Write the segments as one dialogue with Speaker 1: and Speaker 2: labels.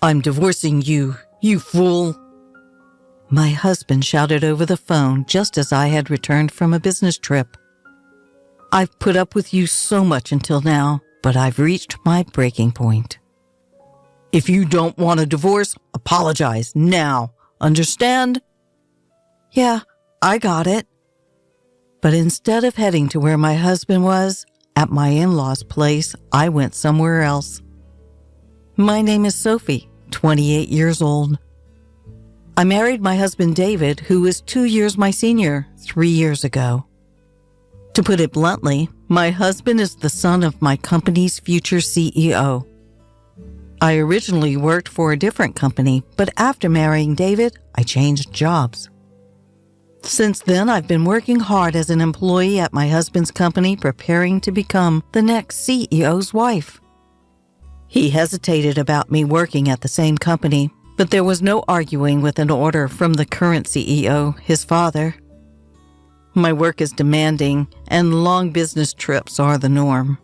Speaker 1: I'm divorcing you, you fool. My husband shouted over the phone just as I had returned from a business trip. I've put up with you so much until now, but I've reached my breaking point. If you don't want a divorce, apologize now. Understand? Yeah, I got it. But instead of heading to where my husband was, at my in-laws' place, I went somewhere else. My name is Sophie, 28 years old. I married my husband David, who was 2 years my senior, 3 years ago. To put it bluntly, my husband is the son of my company's future CEO. I originally worked for a different company, but after marrying David, I changed jobs. Since then, I've been working hard as an employee at my husband's company, preparing to become the next CEO's wife. He hesitated about me working at the same company, but there was no arguing with an order from the current CEO, his father. My work is demanding, and long business trips are the norm.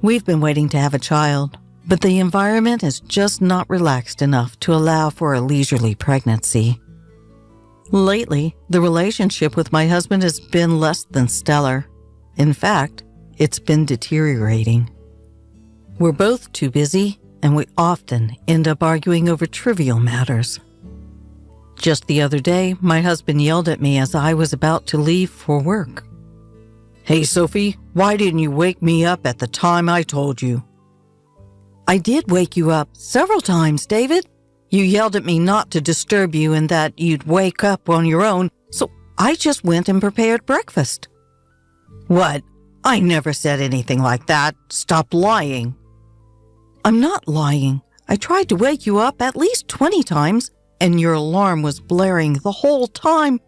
Speaker 1: We've been waiting to have a child, but the environment is just not relaxed enough to allow for a leisurely pregnancy. Lately, the relationship with my husband has been less than stellar. In fact, it's been deteriorating. We're both too busy, and we often end up arguing over trivial matters. Just the other day, my husband yelled at me as I was about to leave for work. Hey, Sophie, why didn't you wake me up at the time I told you? I did wake you up several times, David. You yelled at me not to disturb you and that you'd wake up on your own, so I just went and prepared breakfast. What? I never said anything like that. Stop lying. I'm not lying. I tried to wake you up at least 20 times, and your alarm was blaring the whole time.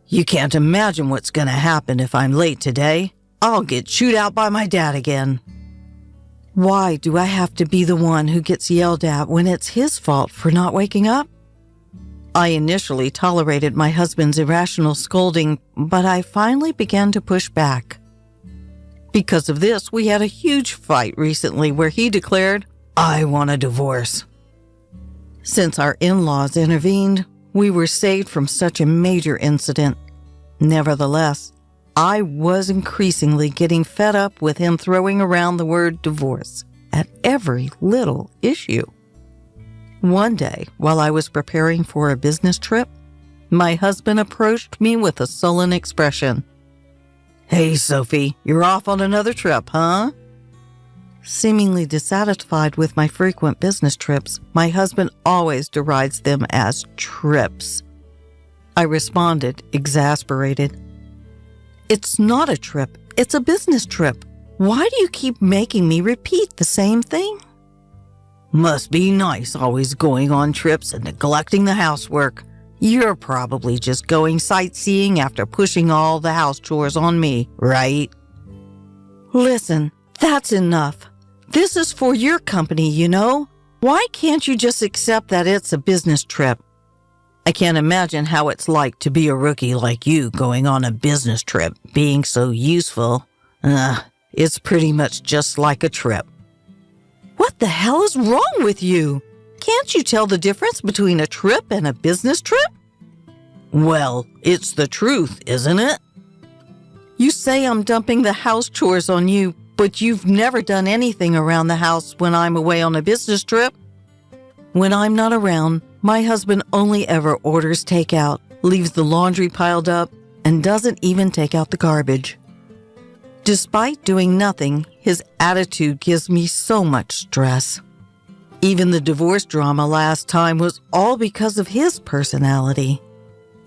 Speaker 1: You can't imagine what's going to happen if I'm late today. I'll get chewed out by my dad again. Why do I have to be the one who gets yelled at when it's his fault for not waking up? I initially tolerated my husband's irrational scolding, but I finally began to push back. Because of this, we had a huge fight recently where he declared, I want a divorce. Since our in-laws intervened, we were saved from such a major incident. Nevertheless, I was increasingly getting fed up with him throwing around the word divorce at every little issue. One day, while I was preparing for a business trip, my husband approached me with a sullen expression. Hey, Sophie, you're off on another trip, huh? Seemingly dissatisfied with my frequent business trips, my husband always derides them as trips. I responded, exasperated. It's not a trip. It's a business trip. Why do you keep making me repeat the same thing? Must be nice always going on trips and neglecting the housework. You're probably just going sightseeing after pushing all the house chores on me, right? Listen, that's enough. This is for your company, you know. Why can't you just accept that it's a business trip? I can't imagine how it's like to be a rookie like you going on a business trip, being so useful. It's pretty much just like a trip. What the hell is wrong with you? Can't you tell the difference between a trip and a business trip? Well, it's the truth, isn't it? You say I'm dumping the house chores on you, but you've never done anything around the house when I'm away on a business trip. When I'm not around, my husband only ever orders takeout, leaves the laundry piled up, and doesn't even take out the garbage. Despite doing nothing, his attitude gives me so much stress. Even the divorce drama last time was all because of his personality.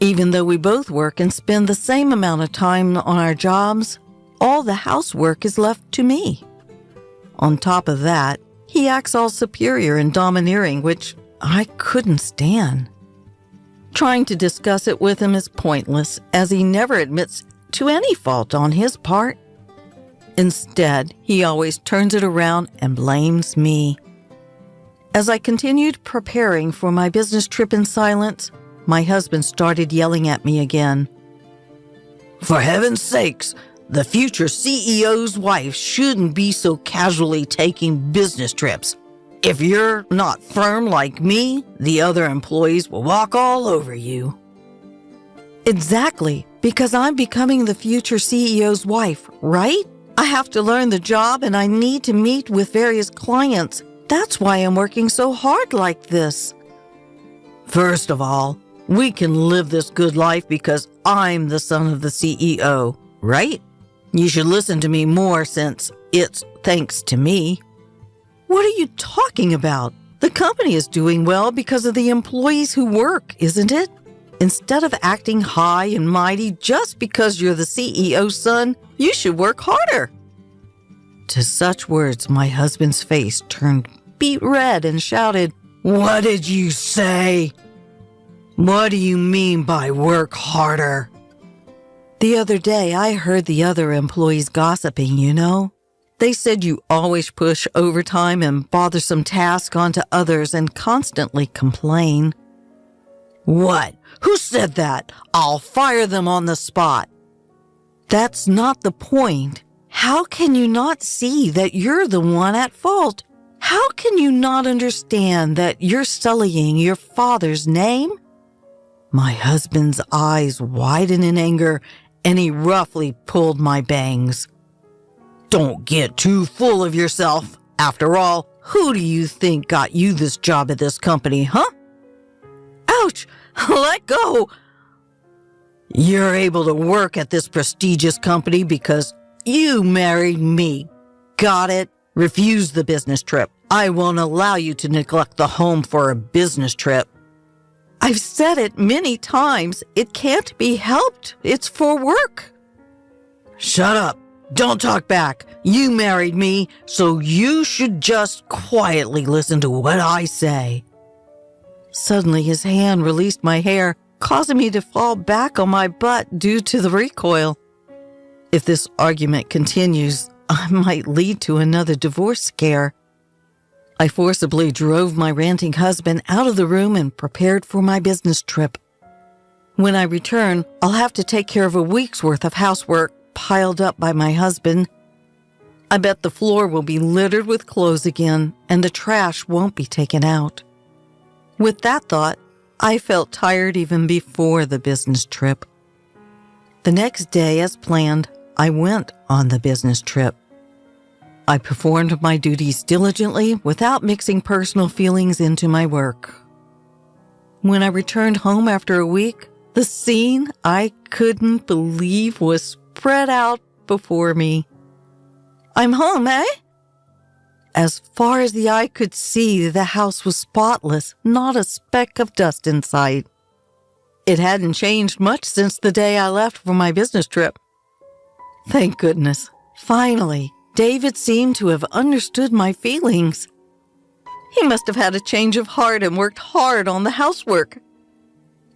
Speaker 1: Even though we both work and spend the same amount of time on our jobs, all the housework is left to me. On top of that, he acts all superior and domineering, which I couldn't stand. Trying to discuss it with him is pointless, as he never admits to any fault on his part. Instead, he always turns it around and blames me. As I continued preparing for my business trip in silence, my husband started yelling at me again. For heaven's sakes, the future CEO's wife shouldn't be so casually taking business trips. If you're not firm like me, the other employees will walk all over you. Exactly, because I'm becoming the future CEO's wife, right? I have to learn the job and I need to meet with various clients. That's why I'm working so hard like this. First of all, we can live this good life because I'm the son of the CEO, right? You should listen to me more since it's thanks to me. What are you talking about? The company is doing well because of the employees who work, isn't it? Instead of acting high and mighty just because you're the CEO's son, you should work harder. To such words, my husband's face turned beet red and shouted, "What did you say? What do you mean by work harder?" The other day, I heard the other employees gossiping, you know. They said you always push overtime and bothersome tasks onto others and constantly complain. What? Who said that? I'll fire them on the spot. That's not the point. How can you not see that you're the one at fault? How can you not understand that you're sullying your father's name? My husband's eyes widened in anger, and he roughly pulled my bangs. Don't get too full of yourself. After all, who do you think got you this job at this company, huh? Ouch! Let go! You're able to work at this prestigious company because you married me. Got it? Refuse the business trip. I won't allow you to neglect the home for a business trip. I've said it many times. It can't be helped. It's for work. Shut up. Don't talk back. You married me, so you should just quietly listen to what I say. Suddenly, his hand released my hair, causing me to fall back on my butt due to the recoil. If this argument continues, I might lead to another divorce scare. I forcibly drove my ranting husband out of the room and prepared for my business trip. When I return, I'll have to take care of a week's worth of housework piled up by my husband. I bet the floor will be littered with clothes again, and the trash won't be taken out. With that thought, I felt tired even before the business trip. The next day, as planned, I went on the business trip. I performed my duties diligently without mixing personal feelings into my work. When I returned home after a week, the scene I couldn't believe was spread out before me. I'm home, eh? As far as the eye could see, the house was spotless, not a speck of dust in sight. It hadn't changed much since the day I left for my business trip. Thank goodness. Finally, David seemed to have understood my feelings. He must have had a change of heart and worked hard on the housework.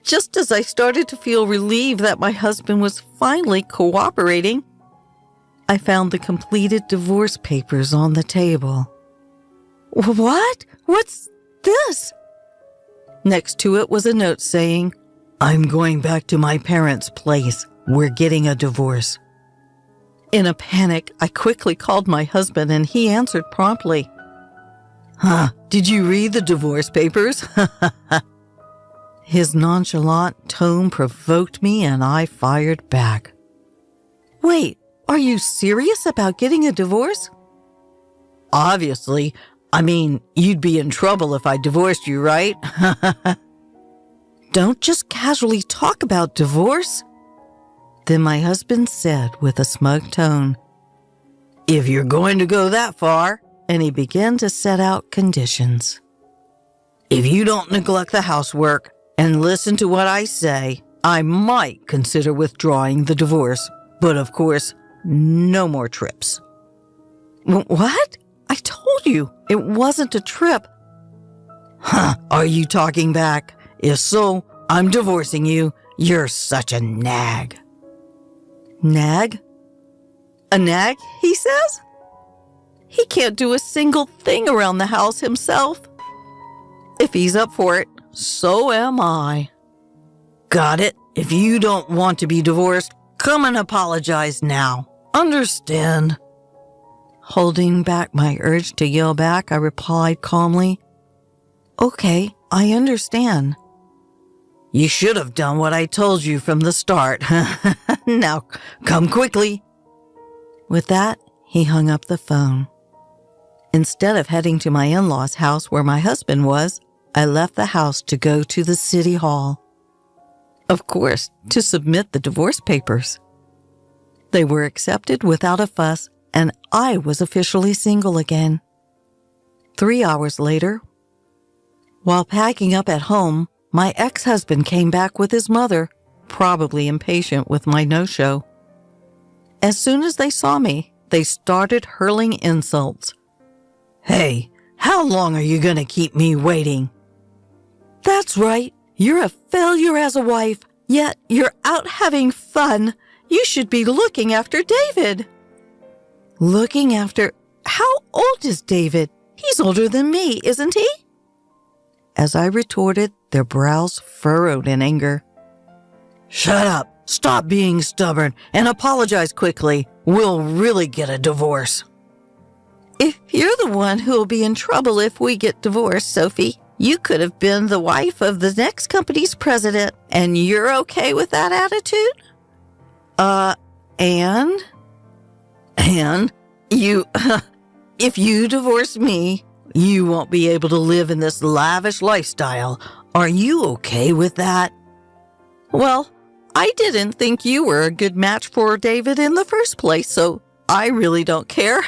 Speaker 1: Just as I started to feel relieved that my husband was finally cooperating, I found the completed divorce papers on the table. What? What's this? Next to it was a note saying, "I'm going back to my parents' place. We're getting a divorce." In a panic, I quickly called my husband and he answered promptly. Did you read the divorce papers? His nonchalant tone provoked me and I fired back. Wait, are you serious about getting a divorce? Obviously. I mean, you'd be in trouble if I divorced you, right? Don't just casually talk about divorce. Then my husband said with a smug tone, "If you're going to go that far," and he began to set out conditions. "If you don't neglect the housework and listen to what I say, I might consider withdrawing the divorce. But of course, no more trips." What? I told you it wasn't a trip. Are you talking back? If so, I'm divorcing you. You're such a nag. Nag? A nag, he says? He can't do a single thing around the house himself. If he's up for it, so am I. Got it. If you don't want to be divorced, come and apologize now. Understand? Holding back my urge to yell back, I replied calmly, "Okay, I understand." "You should have done what I told you from the start. Now, come quickly." With that, he hung up the phone. Instead of heading to my in-laws' house where my husband was, I left the house to go to the city hall. Of course, to submit the divorce papers. They were accepted without a fuss, and I was officially single again. 3 hours later, while packing up at home, my ex-husband came back with his mother, probably impatient with my no-show. As soon as they saw me, they started hurling insults. "Hey, how long are you going to keep me waiting?" "That's right. You're a failure as a wife, yet you're out having fun. You should be looking after David." "Looking after? How old is David? He's older than me, isn't he?" As I retorted, their brows furrowed in anger. "Shut up, stop being stubborn, and apologize quickly. We'll really get a divorce." "If you're the one who'll be in trouble if we get divorced, Sophie, you could have been the wife of the next company's president, and you're okay with that attitude?" And you, if you divorce me, you won't be able to live in this lavish lifestyle. Are you okay with that?" "Well, I didn't think you were a good match for David in the first place, so I really don't care."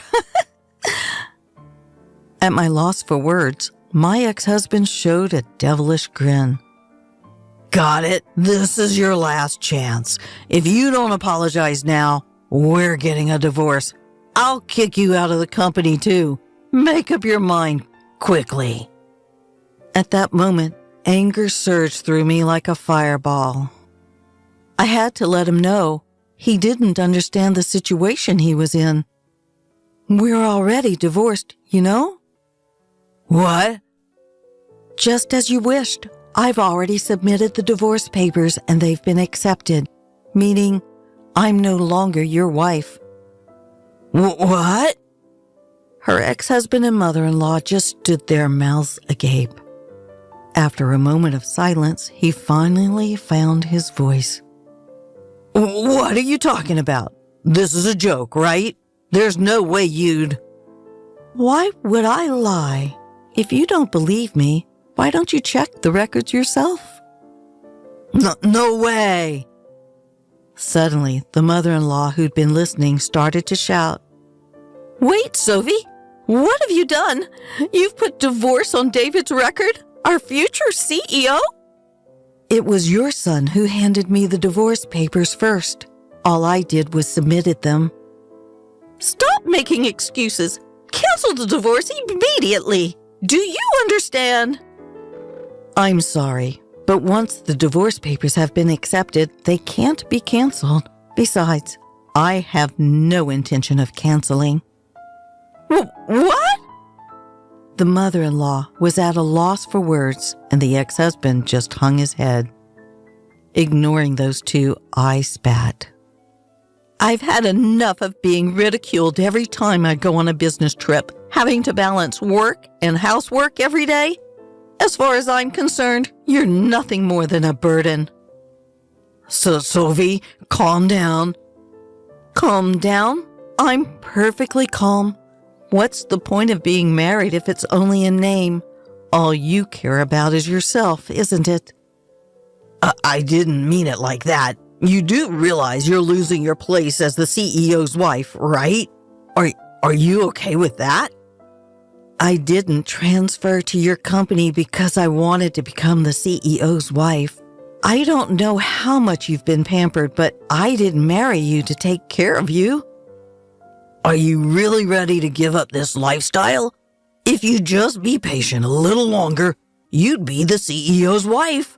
Speaker 1: At my loss for words, my ex-husband showed a devilish grin. "Got it. This is your last chance. If you don't apologize now, we're getting a divorce. I'll kick you out of the company too. Make up your mind quickly." At that moment, anger surged through me like a fireball. I had to let him know he didn't understand the situation he was in. "We're already divorced, you know?" "What?" "Just as you wished. I've already submitted the divorce papers and they've been accepted, meaning I'm no longer your wife." "What?" Her ex-husband and mother-in-law just stood there, mouths agape. After a moment of silence, he finally found his voice. "What are you talking about? This is a joke, right? There's no way you'd..." "Why would I lie? If you don't believe me, why don't you check the records yourself?" No way!" Suddenly, the mother-in-law who'd been listening started to shout. "Wait, Sophie! What have you done? You've put divorce on David's record? Our future CEO?" "It was your son who handed me the divorce papers first. All I did was submitted them." "Stop making excuses. Cancel the divorce immediately. Do you understand?" "I'm sorry, but once the divorce papers have been accepted, they can't be canceled. Besides, I have no intention of canceling." What? The mother-in-law was at a loss for words, and the ex-husband just hung his head. Ignoring those two, I spat. "I've had enough of being ridiculed every time I go on a business trip, having to balance work and housework every day. As far as I'm concerned, you're nothing more than a burden." "So, Sophie, calm down." "Calm down? I'm perfectly calm. What's the point of being married if it's only in name? All you care about is yourself, isn't it?" I didn't mean it like that. You do realize you're losing your place as the CEO's wife, right? Are you okay with that?" "I didn't transfer to your company because I wanted to become the CEO's wife. I don't know how much you've been pampered, but I didn't marry you to take care of you." "Are you really ready to give up this lifestyle? If you'd just be patient a little longer, you'd be the CEO's wife."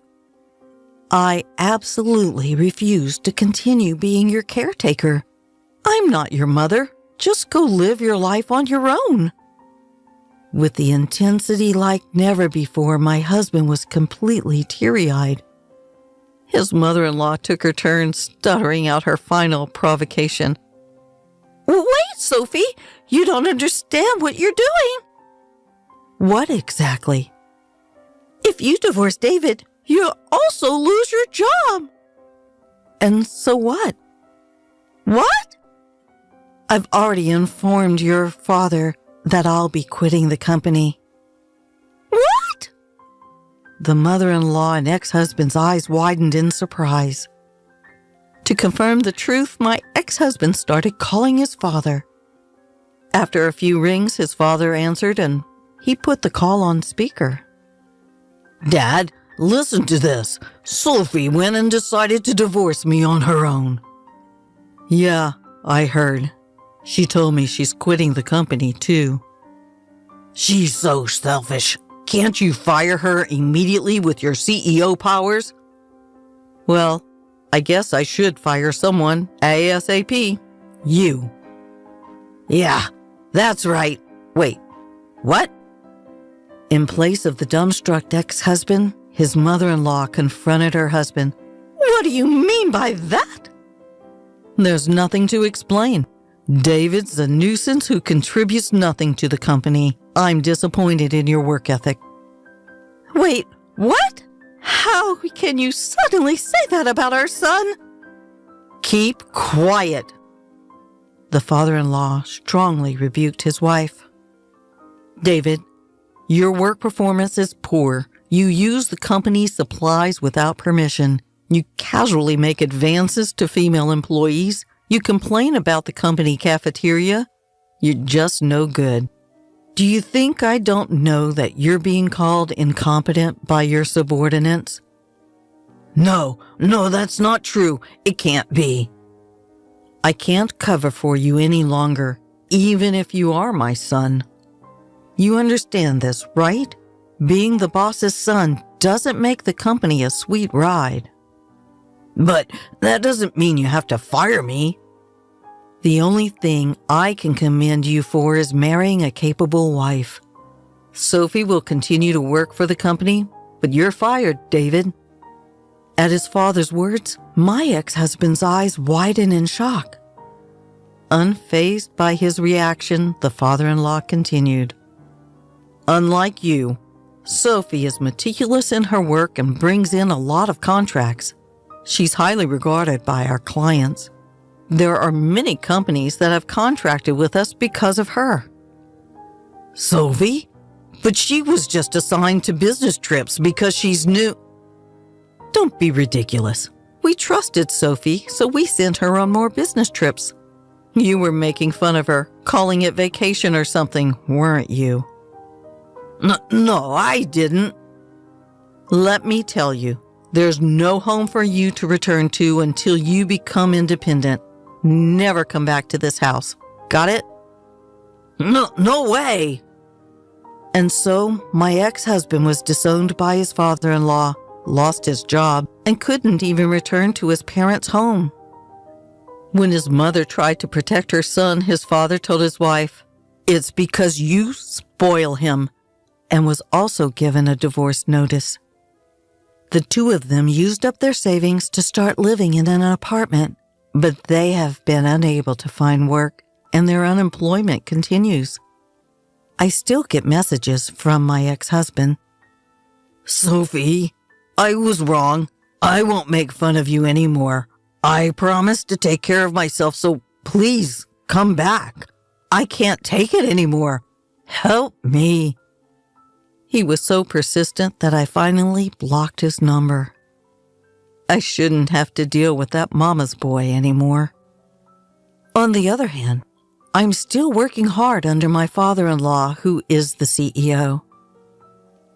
Speaker 1: "I absolutely refuse to continue being your caretaker. I'm not your mother. Just go live your life on your own." With the intensity like never before, my husband was completely teary-eyed. His mother-in-law took her turn, stuttering out her final provocation. "Wait, Sophie? You don't understand what you're doing. What exactly? If you divorce David, you'll also lose your job. And so what? What? I've already informed your father that I'll be quitting the company. What? The mother-in-law and ex-husband's eyes widened in surprise. To confirm the truth, my ex-husband started calling his father. After a few rings, his father answered and he put the call on speaker. Dad, listen to this. Sophie went and decided to divorce me on her own. Yeah, I heard. She told me she's quitting the company, too. She's so selfish. Can't you fire her immediately with your CEO powers? Well, I guess I should fire someone ASAP. You. Yeah, that's right. Wait, what? In place of the dumbstruck ex-husband, his mother-in-law confronted her husband. What do you mean by that? There's nothing to explain. David's a nuisance who contributes nothing to the company. I'm disappointed in your work ethic. Wait, what? How can you suddenly say that about our son? Keep quiet. The father-in-law strongly rebuked his wife. David, your work performance is poor. You use the company's supplies without permission. You casually make advances to female employees. You complain about the company cafeteria. You're just no good. Do you think I don't know that you're being called incompetent by your subordinates? No, that's not true. It can't be. I can't cover for you any longer, even if you are my son. You understand this, right? Being the boss's son doesn't make the company a sweet ride. But that doesn't mean you have to fire me. The only thing I can commend you for is marrying a capable wife. Sophie will continue to work for the company, but you're fired, David. At his father's words, my ex-husband's eyes widened in shock. Unfazed by his reaction, the father-in-law continued. Unlike you, Sophie is meticulous in her work and brings in a lot of contracts. She's highly regarded by our clients. There are many companies that have contracted with us because of her. Sophie? But she was just assigned to business trips because she's new. Don't be ridiculous. We trusted Sophie, so we sent her on more business trips. You were making fun of her, calling it vacation or something, weren't you? No, I didn't. Let me tell you, there's no home for you to return to until you become independent. Never come back to this house. Got it? No way. And so, my ex-husband was disowned by his father-in-law, lost his job, and couldn't even return to his parents' home. When his mother tried to protect her son, his father told his wife, "It's because you spoil him," and was also given a divorce notice. The two of them used up their savings to start living in an apartment, but they have been unable to find work, and their unemployment continues. I still get messages from my ex-husband. Sophie, I was wrong. I won't make fun of you anymore. I promise to take care of myself, so please come back. I can't take it anymore. Help me. He was so persistent that I finally blocked his number. I shouldn't have to deal with that mama's boy anymore. On the other hand, I'm still working hard under my father-in-law, who is the CEO.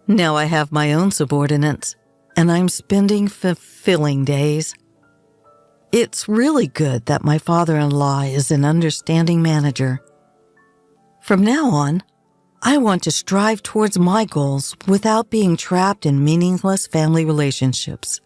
Speaker 1: Now I have my own subordinates, and I'm spending fulfilling days. It's really good that my father-in-law is an understanding manager. From now on, I want to strive towards my goals without being trapped in meaningless family relationships.